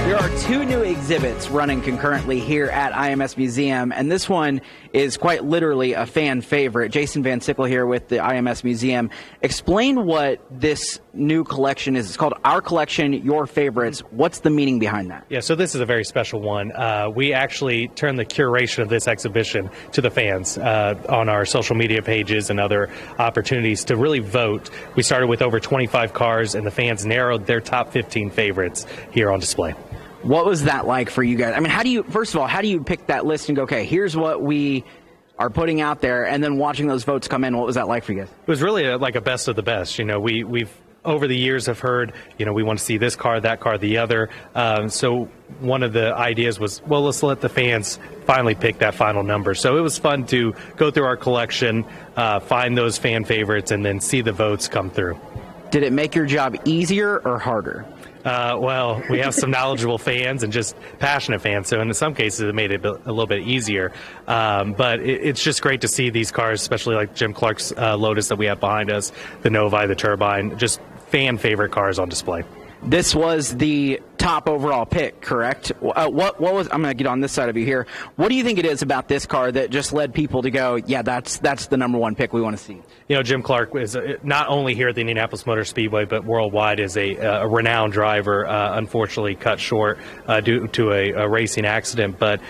There are two new exhibits running concurrently here at IMS Museum, and this one is quite literally a fan favorite. Jason Van Sickle here with the IMS Museum. Explain what this new collection is. It's called Our Collection, Your Favorites. What's the meaning behind that? Yeah, so this is a very special one. We actually turn the curation of this exhibition to the fans on our social media pages and other opportunities to really vote. We started with over 25 cars, and the fans narrowed their top 15 favorites here on display. What was that like for you guys? I mean, first of all, how do you pick that list and go, okay, here's what we are putting out there, and then watching those votes come in, what was that like for you guys? It was really like a best of the best. You know, we've over the years have heard, you know, we want to see this car, that car, the other. So one of the ideas was, well, let's let the fans finally pick that final number. So it was fun to go through our collection, find those fan favorites, and then see the votes come through. Did it make your job easier or harder? Well, we have some knowledgeable fans and just passionate fans, so in some cases it made it a little bit easier. But it's just great to see these cars, especially like Jim Clark's Lotus that we have behind us, the Novi, the Turbine, just fan favorite cars on display. This was the top overall pick, correct? What was? I'm going to get on this side of you here. What do you think it is about this car that just led people to go, yeah, that's the number one pick we want to see? You know, Jim Clark is not only here at the Indianapolis Motor Speedway, but worldwide is a renowned driver. Unfortunately, cut short due to a racing accident, but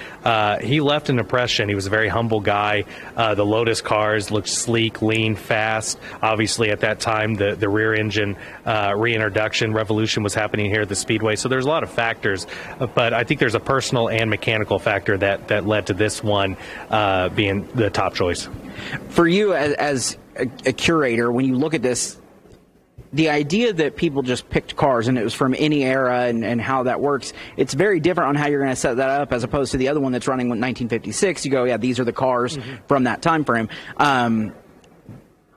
he left an impression. He was a very humble guy. The Lotus cars looked sleek, lean, fast. Obviously, at that time, the rear engine reintroduction revolution was happening here at the Speedway. So there's a lot of factors, but I think there's a personal and mechanical factor that led to this one being the top choice. For you as a curator, when you look at this, the idea that people just picked cars and it was from any era and how that works, it's very different on how you're going to set that up as opposed to the other one that's running with 1956. You go, yeah, these are the cars from that time frame.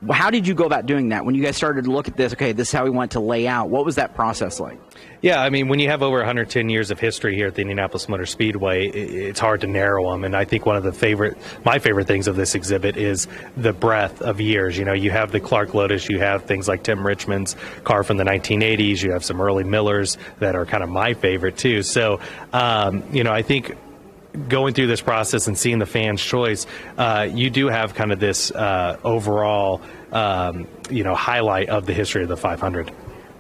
How did you go about doing that? When you guys started to look at this, okay, this is how we want to lay out. What was that process like? Yeah, I mean, when you have over 110 years of history here at the Indianapolis Motor Speedway, it's hard to narrow them. And I think one of my favorite things of this exhibit is the breadth of years. You know, you have the Clark Lotus, you have things like Tim Richmond's car from the 1980s, you have some early Millers that are kind of my favorite too. So, you know, I think going through this process and seeing the fans' choice, you do have kind of this overall, you know, highlight of the history of the 500.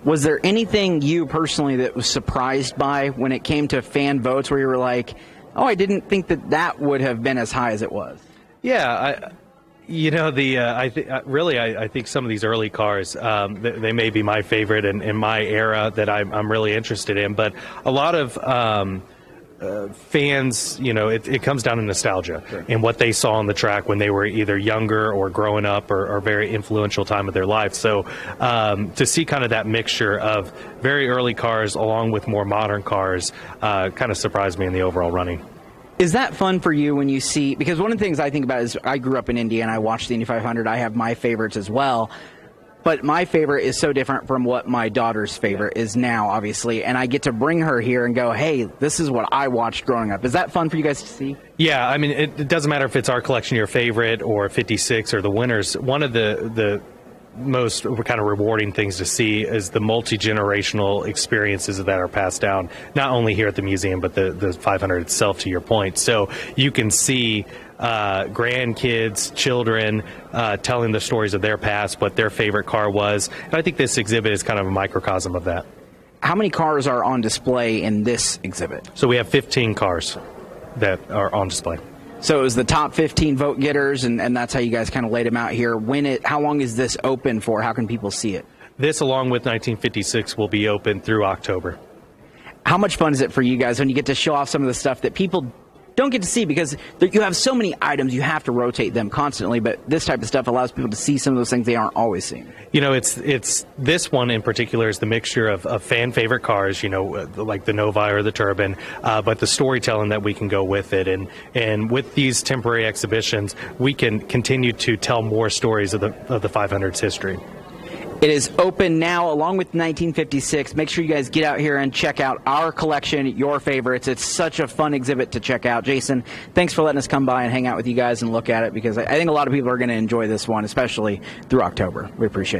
Was there anything you personally that was surprised by when it came to fan votes where you were like, oh, I didn't think that would have been as high as it was? Yeah, you know, I think some of these early cars, they may be my favorite in my era that I'm really interested in, but a lot of fans, you know, it comes down to nostalgia and what they saw on the track when they were either younger or growing up or very influential time of their life. So to see kind of that mixture of very early cars along with more modern cars kind of surprised me in the overall running. Is that fun for you when you see, because one of the things I think about is I grew up in Indy and I watched the Indy 500. I have my favorites as well. But my favorite is so different from what my daughter's favorite is now, obviously. And I get to bring her here and go, hey, this is what I watched growing up. Is that fun for you guys to see? Yeah, I mean, it doesn't matter if it's Our Collection, Your Favorite, or 56 or the winners. One of the most kind of rewarding things to see is the multi-generational experiences that are passed down, not only here at the museum, but the 500 itself, to your point. So you can see grandkids, children telling the stories of their past, what their favorite car was. And I think this exhibit is kind of a microcosm of that. How many cars are on display in this exhibit? So we have 15 cars that are on display. So it was the top 15 vote getters, and that's how you guys kind of laid them out here. How long is this open for? How can people see it? This, along with 1956, will be open through October. How much fun is it for you guys when you get to show off some of the stuff that people don't get to see, because you have so many items, you have to rotate them constantly, but this type of stuff allows people to see some of those things they aren't always seeing. You know, it's this one in particular is the mixture of fan favorite cars, you know, like the Novi or the Turbine, but the storytelling that we can go with it, and with these temporary exhibitions, we can continue to tell more stories of the 500's history. It is open now along with 1956. Make sure you guys get out here and check out Our Collection, Your Favorites. It's such a fun exhibit to check out. Jason, thanks for letting us come by and hang out with you guys and look at it, because I think a lot of people are going to enjoy this one, especially through October. We appreciate it.